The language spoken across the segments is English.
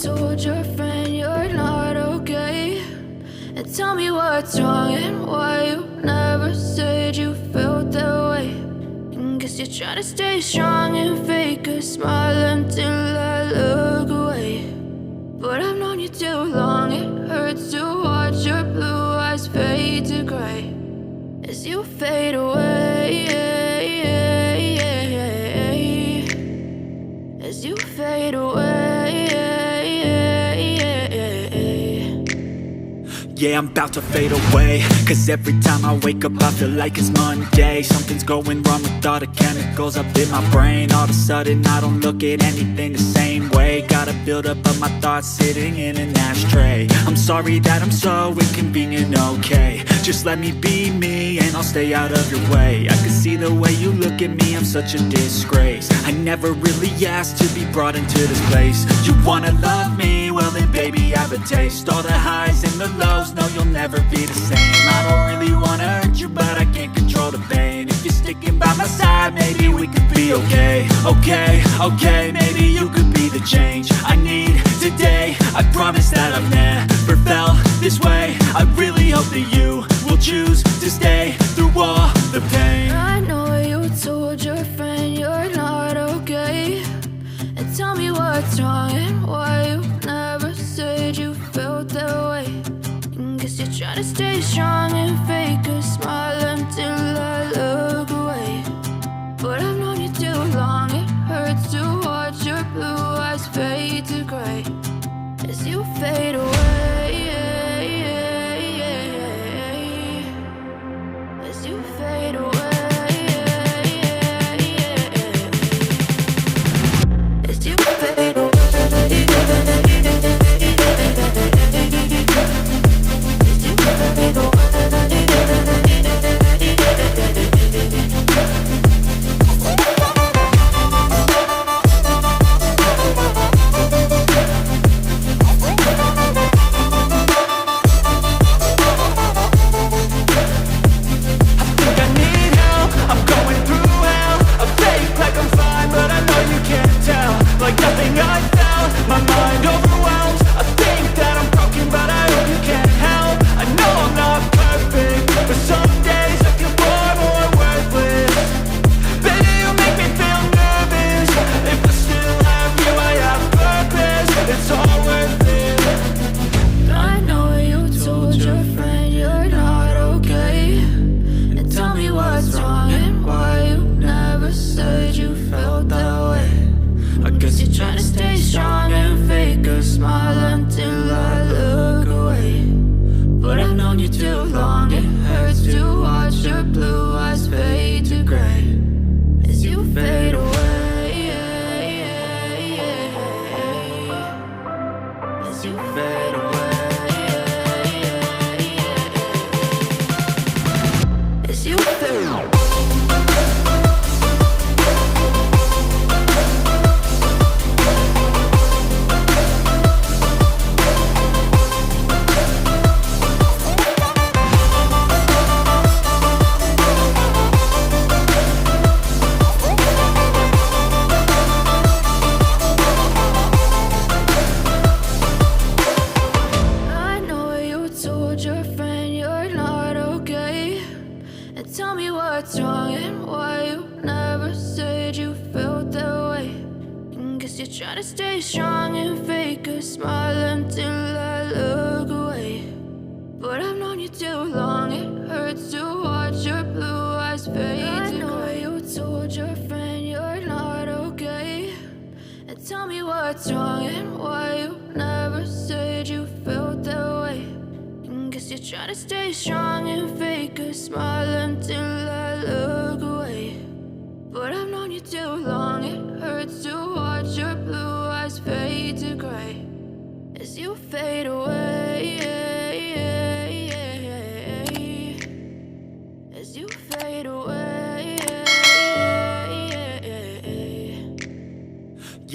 told your friend you're not okay, and tell me what's wrong and why you never said you felt that way. And guess you're trying to stay strong and fake a smile until I look away. But I've known you too long, it hurts to watch your blue eyes fade to gray as you fade away, as you fade away. Yeah, I'm about to fade away, cause every time I wake up I feel like it's Monday. Something's going wrong with all the chemicals up in my brain. All of a sudden I don't look at anything the same way. Got a buildup of my thoughts sitting in an ashtray. I'm sorry that I'm so inconvenient, okay. Just let me be me and I'll stay out of your way. I can see the way you look at me, I'm such a disgrace. I never really asked to be brought into this place. You wanna love me? Well then baby I have a taste. All the highs and the lows, no you'll never be the same. I don't really wanna hurt you but I can't control the pain. If you're sticking by my side maybe we could be okay. Okay, maybe you could be the change I need today. I promise that I've never felt this way. I really hope that you will choose to stay through all the pain. I know you told your friend you're not okay, and tell me what's wrong and why you never said you felt that way. And guess you're trying to stay strong and fake a smile until I look away. But I've known you too long, it hurts to watch your blue eyes fade to gray as you fade away, as you fade away, as you fade away.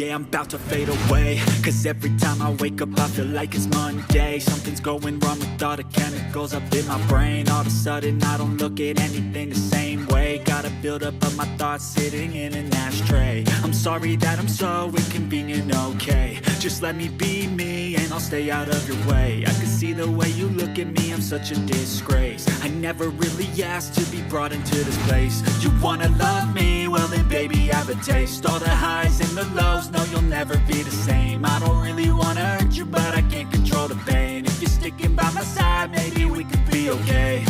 yeah, I'm about to fade away. Cause every time I wake up I feel like it's Monday. Something's going wrong with all the chemicals up in my brain. All of a sudden I don't look at anything the same way. Gotta build up of my thoughts sitting in an ashtray. I'm sorry that I'm so inconvenient, okay. Just let me be me and I'll stay out of your way. I can see the way you look at me, I'm such a disgrace. I never really asked to be brought into this place. You wanna love me? Well then baby, have a taste. All the highs and the lows, no you'll never be the same. I don't really wanna hurt you, but I can't control the pain. If you're sticking by my side, maybe we could be okay.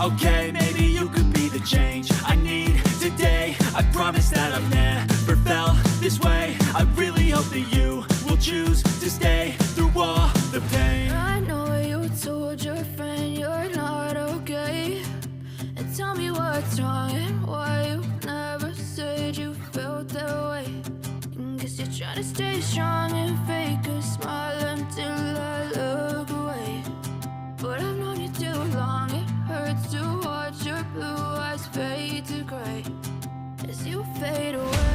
Okay, maybe you could be the change I need today. I promise that I've never felt this way. I really hope that you will choose to stay through all the pain. I know you told your friend you're not okay, and tell me what's wrong and why you never said you felt that way. And guess you're trying to stay strong and fake a smile until I look away. But I've known you too long, it hurts to watch your blue eyes fade to gray as you fade away.